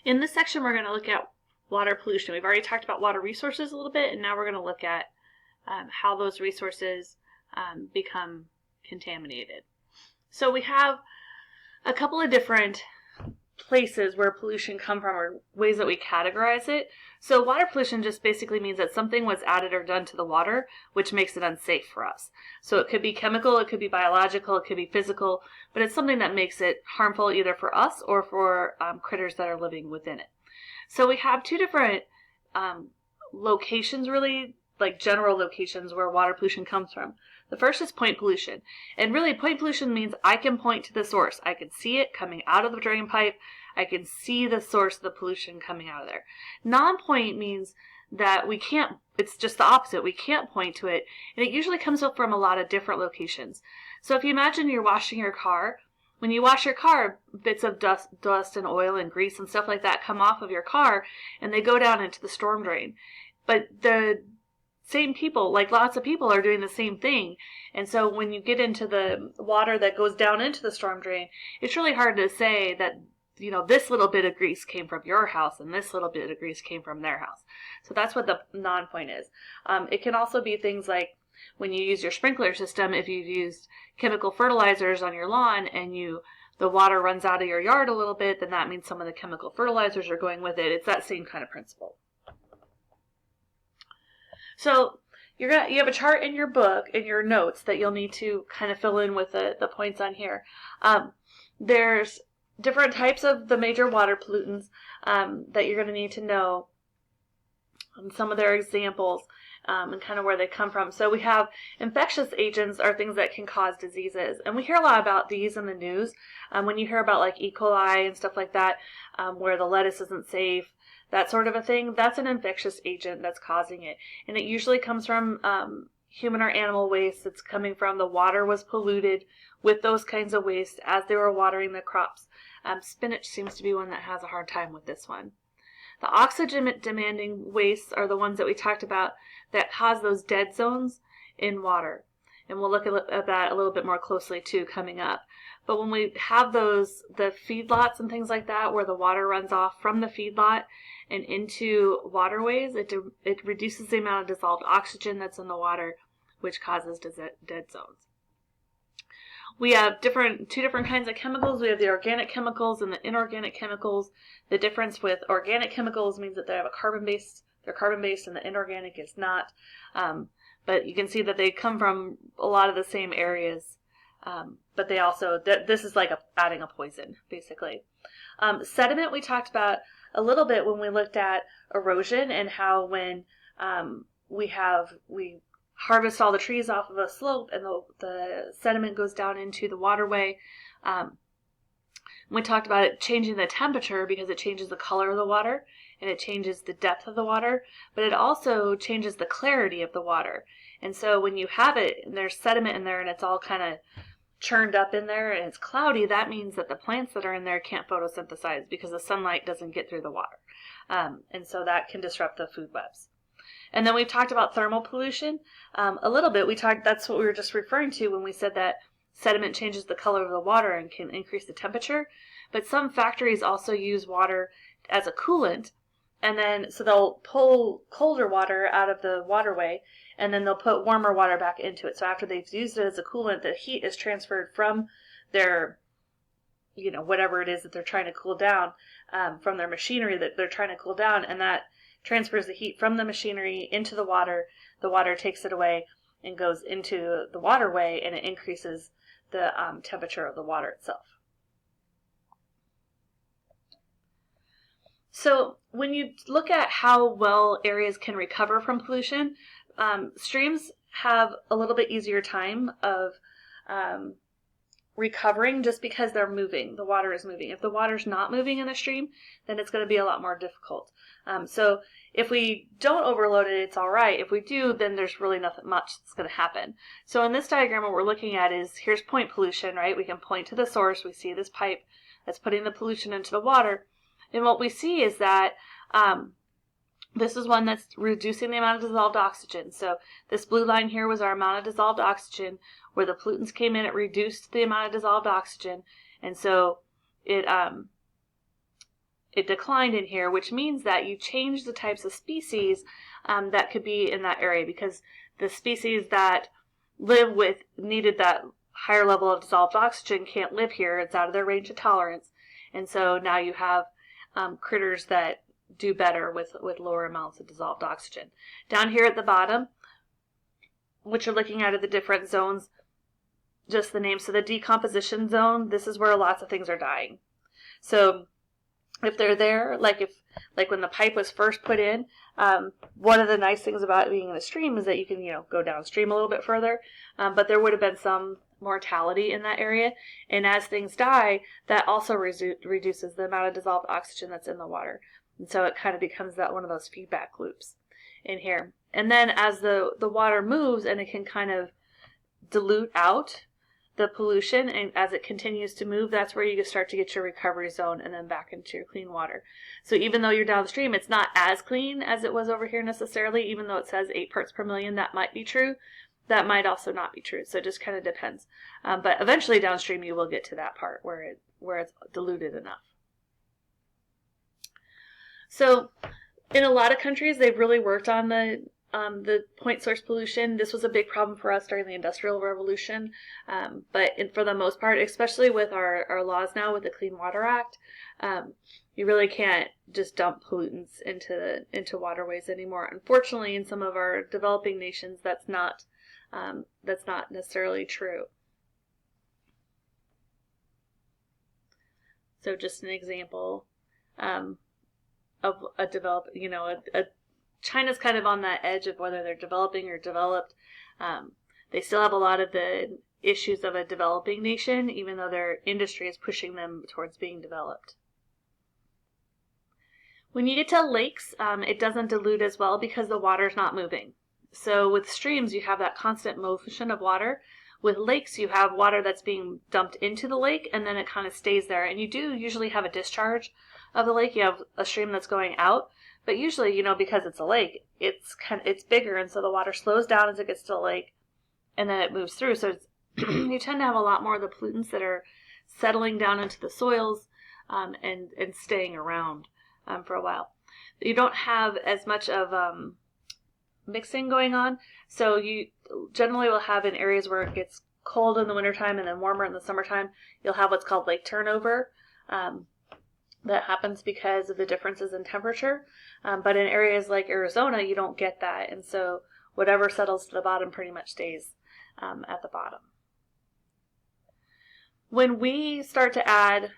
In this section, we're going to look at water pollution. We've already talked about water resources a little bit, and now we're going to look at how those resources become contaminated. So we have a couple of different places where pollution come from, or ways that we categorize it. So water pollution just basically means that something was added or done to the water which makes it unsafe for us. So it could be chemical, it could be biological, it could be physical, but it's something that makes it harmful either for us or for critters that are living within it. So we have two different locations, really, like general locations where water pollution comes from. The first is point pollution. And really, point pollution means I can point to the source. I can see it coming out of the drain pipe. I can see the source of the pollution coming out of there. Non-point means that we can't, it's just the opposite. We can't point to it. And it usually comes up from a lot of different locations. So if you imagine you're washing your car, when you wash your car, bits of dust and oil and grease and stuff like that come off of your car and they go down into the storm drain. But the same people, like lots of people, are doing the same thing. And so when you get into the water that goes down into the storm drain, it's really hard to say that, you know, this little bit of grease came from your house and this little bit of grease came from their house. So that's what the non-point is. It can also be things like when you use your sprinkler system, if you've used chemical fertilizers on your lawn and the water runs out of your yard a little bit, then that means some of the chemical fertilizers are going with it. It's that same kind of principle. So you have a chart in your book, in your notes, that you'll need to kind of fill in with the points on here. There's different types of the major water pollutants that you're going to need to know, and some of their examples, and kind of where they come from. So we have infectious agents are things that can cause diseases. And we hear a lot about these in the news. When you hear about like E. coli and stuff like that, where the lettuce isn't safe, that sort of a thing, that's an infectious agent that's causing it. And it usually comes from human or animal waste. It's coming from the water was polluted with those kinds of waste as they were watering the crops. Spinach seems to be one that has a hard time with this one. The oxygen-demanding wastes are the ones that we talked about that cause those dead zones in water. And we'll look at that a little bit more closely too coming up. But when we have the feedlots and things like that, where the water runs off from the feedlot and into waterways, it reduces the amount of dissolved oxygen that's in the water, which causes dead zones. We have two different kinds of chemicals. We have the organic chemicals and the inorganic chemicals. The difference with organic chemicals means that they have they're carbon-based, and the inorganic is not. But you can see that they come from a lot of the same areas. But they also, this is like adding a poison, basically. Sediment we talked about a little bit when we looked at erosion and how when we harvest all the trees off of a slope and the sediment goes down into the waterway. We talked about it changing the temperature because it changes the color of the water and it changes the depth of the water, but it also changes the clarity of the water. And so when you have it and there's sediment in there and it's all kind of churned up in there and it's cloudy, that means that the plants that are in there can't photosynthesize because the sunlight doesn't get through the water. And so that can disrupt the food webs. And then we've talked about thermal pollution a little bit. That's what we were just referring to when we said that sediment changes the color of the water and can increase the temperature. But some factories also use water as a coolant. And then, so they'll pull colder water out of the waterway and then they'll put warmer water back into it. So after they've used it as a coolant, the heat is transferred from their, whatever it is that they're trying to cool down, from their machinery that they're trying to cool down. And that transfers the heat from the machinery into the water. The water takes it away and goes into the waterway, and it increases the temperature of the water itself. So when you look at how well areas can recover from pollution, streams have a little bit easier time of recovering just because they're moving. The water is moving. If the water's not moving in a stream, then it's going to be a lot more difficult. So if we don't overload it, it's all right. If we do, then there's really nothing much that's going to happen. So in this diagram, what we're looking at is, here's point pollution, right? We can point to the source. We see this pipe that's putting the pollution into the water. And what we see is that this is one that's reducing the amount of dissolved oxygen. So this blue line here was our amount of dissolved oxygen. Where the pollutants came in, it reduced the amount of dissolved oxygen. And so it it declined in here, which means that you change the types of species that could be in that area, because the species that needed that higher level of dissolved oxygen can't live here. It's out of their range of tolerance. And so now you have critters that do better with lower amounts of dissolved oxygen. Down here at the bottom, what you're looking at are the different zones, just the name. So the decomposition zone, this is where lots of things are dying. So if they're there, like when the pipe was first put in, one of the nice things about being in a stream is that you can, go downstream a little bit further, but there would have been some mortality in that area. And as things die, that also reduces the amount of dissolved oxygen that's in the water. And so it kind of becomes one of those feedback loops in here. And then as the water moves and it can kind of dilute out the pollution, and as it continues to move, that's where you start to get your recovery zone and then back into your clean water. So even though you're downstream, it's not as clean as it was over here necessarily, even though it says 8 parts per million. That might be true. That might also not be true. So it just kind of depends. But eventually downstream you will get to that part where it's diluted enough. So in a lot of countries, they've really worked on the point source pollution. This was a big problem for us during the Industrial Revolution, but for the most part, especially with our laws now with the Clean Water Act, you really can't just dump pollutants into waterways anymore. Unfortunately, in some of our developing nations, that's not necessarily true. So just an example of a developed, China's kind of on that edge of whether they're developing or developed. They still have a lot of the issues of a developing nation, even though their industry is pushing them towards being developed. When you get to lakes, it doesn't dilute as well because the water's not moving. So with streams, you have that constant motion of water. With lakes, you have water that's being dumped into the lake, and then it kind of stays there. And you do usually have a discharge of the lake. You have a stream that's going out. But usually, because it's a lake, it's bigger, and so the water slows down as it gets to the lake, and then it moves through. So you tend to have a lot more of the pollutants that are settling down into the soils and staying around for a while. You don't have as much of mixing going on, so you generally will have in areas where it gets cold in the wintertime and then warmer in the summertime, you'll have what's called lake turnover. That happens because of the differences in temperature. But in areas like Arizona, you don't get that. And so whatever settles to the bottom pretty much stays at the bottom. When we start to add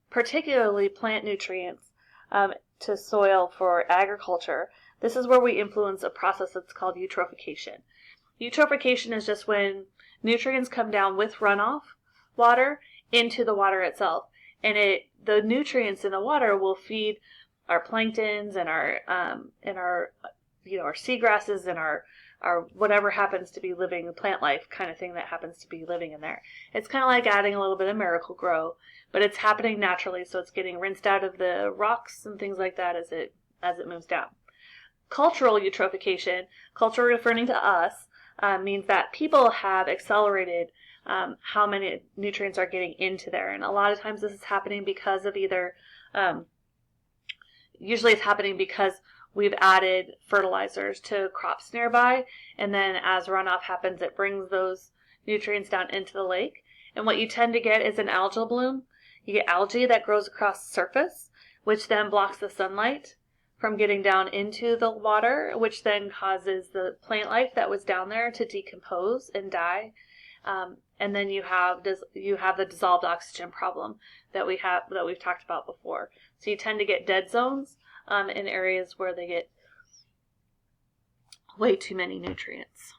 particularly plant nutrients to soil for agriculture, this is where we influence a process that's called eutrophication. Eutrophication is just when nutrients come down with runoff water into the water itself. And the nutrients in the water will feed our planktons and our seagrasses and our whatever happens to be living, plant life kind of thing that happens to be living in there. It's kind of like adding a little bit of Miracle-Gro, but it's happening naturally, so it's getting rinsed out of the rocks and things like that as it moves down. Cultural eutrophication, cultural referring to us, means that people have accelerated how many nutrients are getting into there. And a lot of times this is happening because of usually it's happening because we've added fertilizers to crops nearby, and then as runoff happens, it brings those nutrients down into the lake. And what you tend to get is an algal bloom. You get algae that grows across the surface, which then blocks the sunlight from getting down into the water, which then causes the plant life that was down there to decompose and die. And then you have the dissolved oxygen problem that we've talked about before. So you tend to get dead zones in areas where they get way too many nutrients.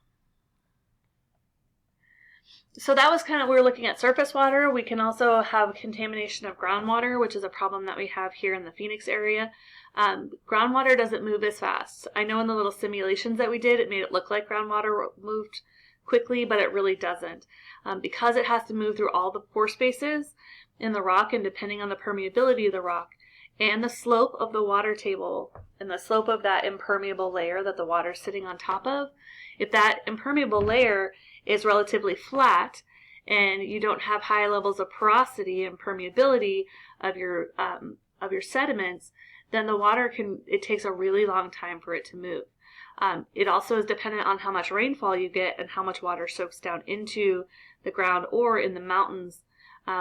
So that was kind of, we were looking at surface water. We can also have contamination of groundwater, which is a problem that we have here in the Phoenix area. Groundwater doesn't move as fast. I know in the little simulations that we did, it made it look like groundwater moved quickly, but it really doesn't. Because it has to move through all the pore spaces in the rock, and depending on the permeability of the rock and the slope of the water table and the slope of that impermeable layer that the water is sitting on top of, if that impermeable layer is relatively flat and you don't have high levels of porosity and permeability of your your sediments, then the water it takes a really long time for it to move. It also is dependent on how much rainfall you get and how much water soaks down into the ground or in the mountains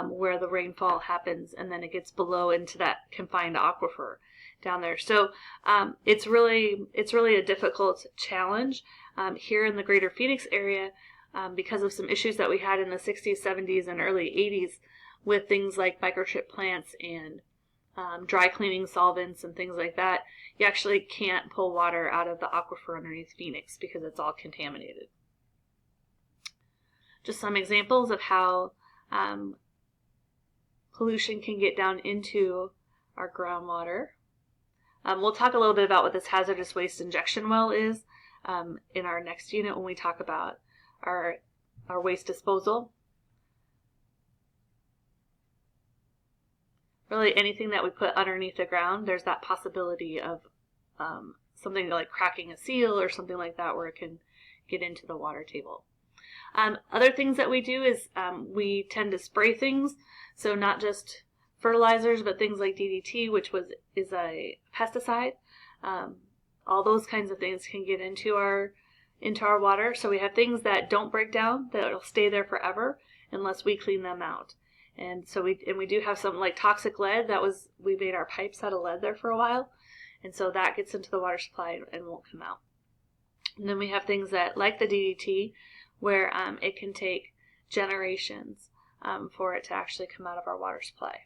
where the rainfall happens, and then it gets below into that confined aquifer down there. So it's really a difficult challenge here in the greater Phoenix area because of some issues that we had in the 60s, 70s, and early 80s with things like microchip plants and dry cleaning solvents and things like that. You actually can't pull water out of the aquifer underneath Phoenix because it's all contaminated. Just some examples of how pollution can get down into our groundwater. We'll talk a little bit about what this hazardous waste injection well is in our next unit when we talk about our waste disposal. Really anything that we put underneath the ground, there's that possibility of something like cracking a seal or something like that where it can get into the water table. Other things that we do is we tend to spray things, so not just fertilizers, but things like DDT, which is a pesticide. All those kinds of things can get into our water. So we have things that don't break down, that will stay there forever unless we clean them out. And so we do have something like toxic lead. We made our pipes out of lead there for a while, and so that gets into the water supply and won't come out. And then we have things that, like the DDT, where it can take generations for it to actually come out of our water supply.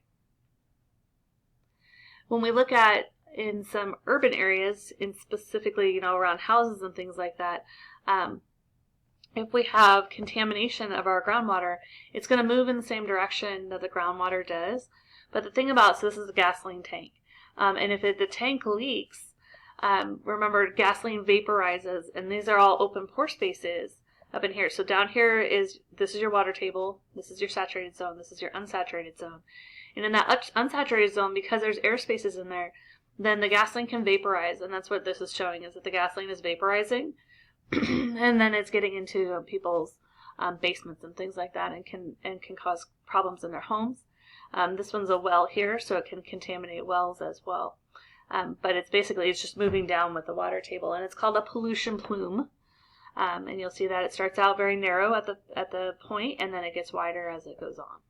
When we look at in some urban areas, in specifically around houses and things like that, if we have contamination of our groundwater, it's going to move in the same direction that the groundwater does. But the thing about, so this is a gasoline tank, and if the tank leaks, remember gasoline vaporizes, and these are all open pore spaces up in here. So down here this is your water table, this is your saturated zone, this is your unsaturated zone. And in that unsaturated zone, because there's air spaces in there, then the gasoline can vaporize, and that's what this is showing, is that the gasoline is vaporizing. And then it's getting into people's basements and things like that, and can cause problems in their homes. This one's a well here, so it can contaminate wells as well. But it's just moving down with the water table, and it's called a pollution plume. And you'll see that it starts out very narrow at the point, and then it gets wider as it goes on.